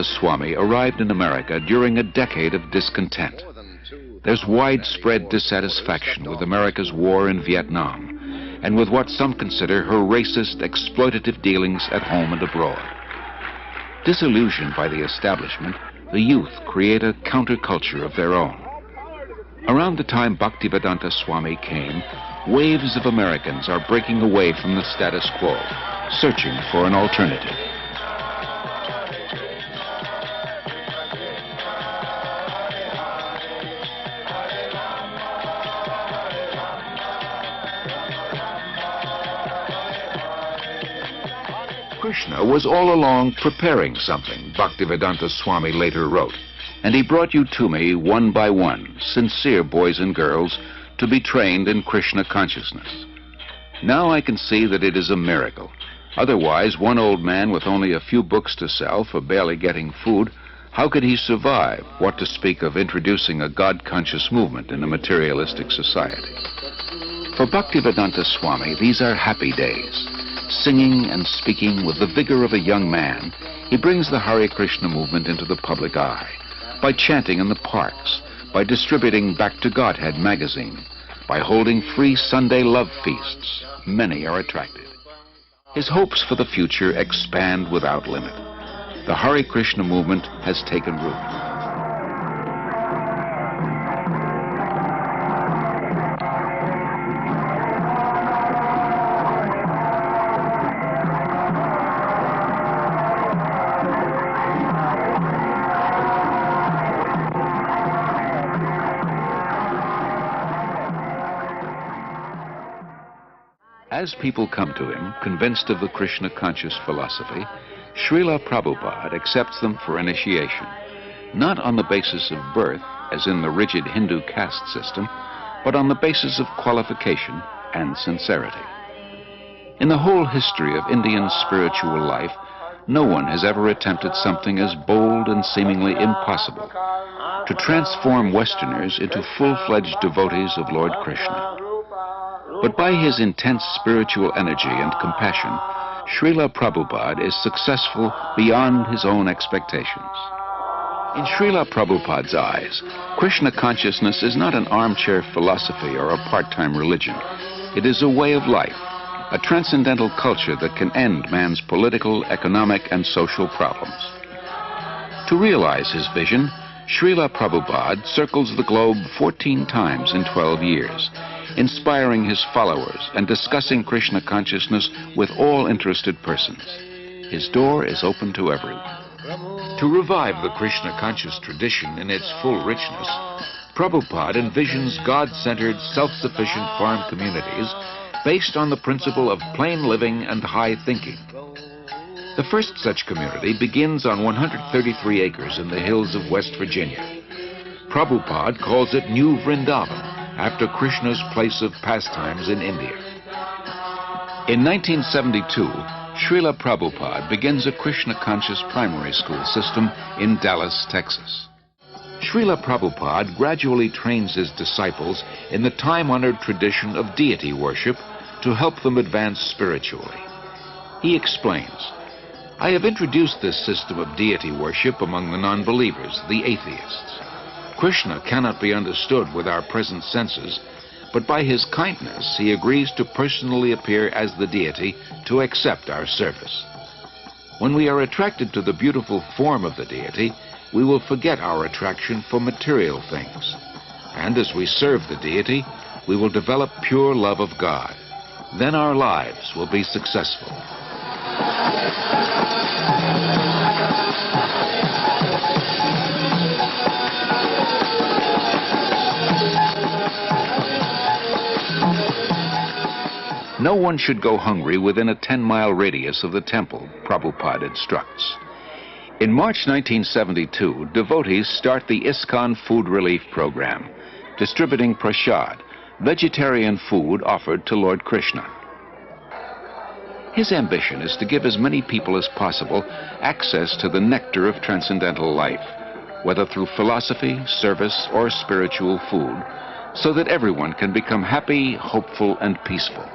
Swami arrived in America during a decade of discontent. There's widespread dissatisfaction with America's war in Vietnam and with what some consider her racist, exploitative dealings at home and abroad. Disillusioned by the establishment, the youth create a counterculture of their own. Around the time Bhaktivedanta Swami came, waves of Americans are breaking away from the status quo, searching for an alternative. Krishna was all along preparing something, Bhaktivedanta Swami later wrote, and he brought you to me one by one, sincere boys and girls, to be trained in Krishna consciousness. Now I can see that it is a miracle. Otherwise, one old man with only a few books to sell for barely getting food, how could he survive, what to speak of introducing a God-conscious movement in a materialistic society? For Bhaktivedanta Swami, these are happy days. Singing and speaking with the vigor of a young man, he brings the Hare Krishna movement into the public eye, by chanting in the parks, by distributing Back to Godhead magazine, by holding free Sunday love feasts. Many are attracted. His hopes for the future expand without limit. The Hare Krishna movement has taken root. As people come to him, convinced of the Krishna conscious philosophy, Srila Prabhupada accepts them for initiation, not on the basis of birth, as in the rigid Hindu caste system, but on the basis of qualification and sincerity. In the whole history of Indian spiritual life, no one has ever attempted something as bold and seemingly impossible, to transform Westerners into full-fledged devotees of Lord Krishna. But by his intense spiritual energy and compassion, Srila Prabhupada is successful beyond his own expectations. In Srila Prabhupada's eyes, Krishna consciousness is not an armchair philosophy or a part-time religion. It is a way of life, a transcendental culture that can end man's political, economic, and social problems. To realize his vision, Srila Prabhupada circles the globe 14 times in 12 years, inspiring his followers and discussing Krishna consciousness with all interested persons. His door is open to everyone. To revive the Krishna conscious tradition in its full richness, Prabhupada envisions God-centered, self-sufficient farm communities based on the principle of plain living and high thinking. The first such community begins on 133 acres in the hills of West Virginia. Prabhupada calls it New Vrindavan, after Krishna's place of pastimes in India. In 1972, Srila Prabhupada begins a Krishna-conscious primary school system in Dallas, Texas. Srila Prabhupada gradually trains his disciples in the time-honored tradition of deity worship to help them advance spiritually. He explains, "I have introduced this system of deity worship among the non-believers, the atheists. Krishna cannot be understood with our present senses, but by his kindness he agrees to personally appear as the deity to accept our service. When we are attracted to the beautiful form of the deity, we will forget our attraction for material things. And as we serve the deity, we will develop pure love of God. Then our lives will be successful." No one should go hungry within a 10-mile radius of the temple, Prabhupada instructs. In March 1972, devotees start the Iskcon food relief program, distributing prasad, vegetarian food offered to Lord Krishna. His ambition is to give as many people as possible access to the nectar of transcendental life, whether through philosophy, service, or spiritual food, so that everyone can become happy, hopeful, and peaceful.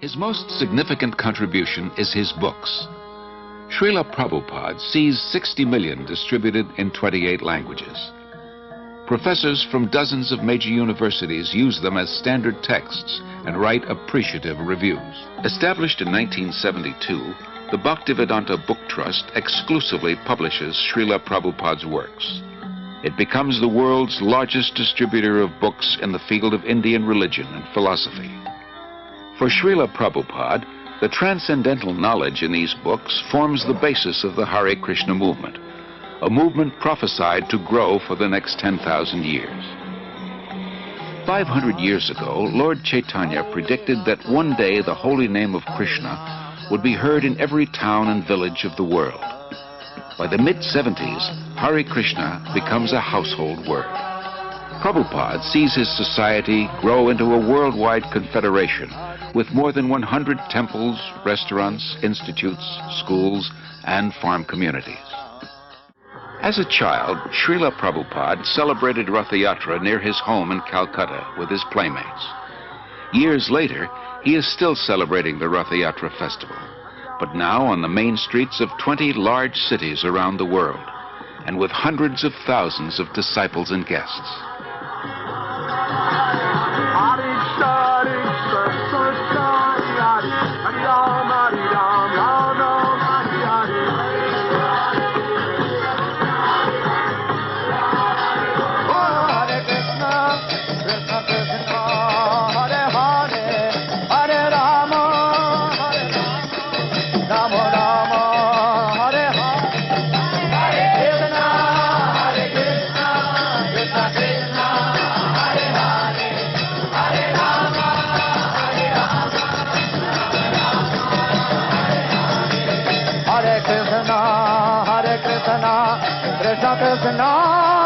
His most significant contribution is his books. Srila Prabhupada sees 60 million distributed in 28 languages. Professors from dozens of major universities use them as standard texts and write appreciative reviews. Established in 1972, the Bhaktivedanta Book Trust exclusively publishes Srila Prabhupada's works. It becomes the world's largest distributor of books in the field of Indian religion and philosophy. For Srila Prabhupada, the transcendental knowledge in these books forms the basis of the Hare Krishna movement, a movement prophesied to grow for the next 10,000 years. 500 years ago, Lord Chaitanya predicted that one day the holy name of Krishna would be heard in every town and village of the world. By the mid-70s, Hare Krishna becomes a household word. Prabhupada sees his society grow into a worldwide confederation with more than 100 temples, restaurants, institutes, schools, and farm communities. As a child, Srila Prabhupada celebrated Ratha Yatra near his home in Calcutta with his playmates. Years later, he is still celebrating the Ratha Yatra festival, but now on the main streets of 20 large cities around the world, and with hundreds of thousands of disciples and guests. Krishna, Krishna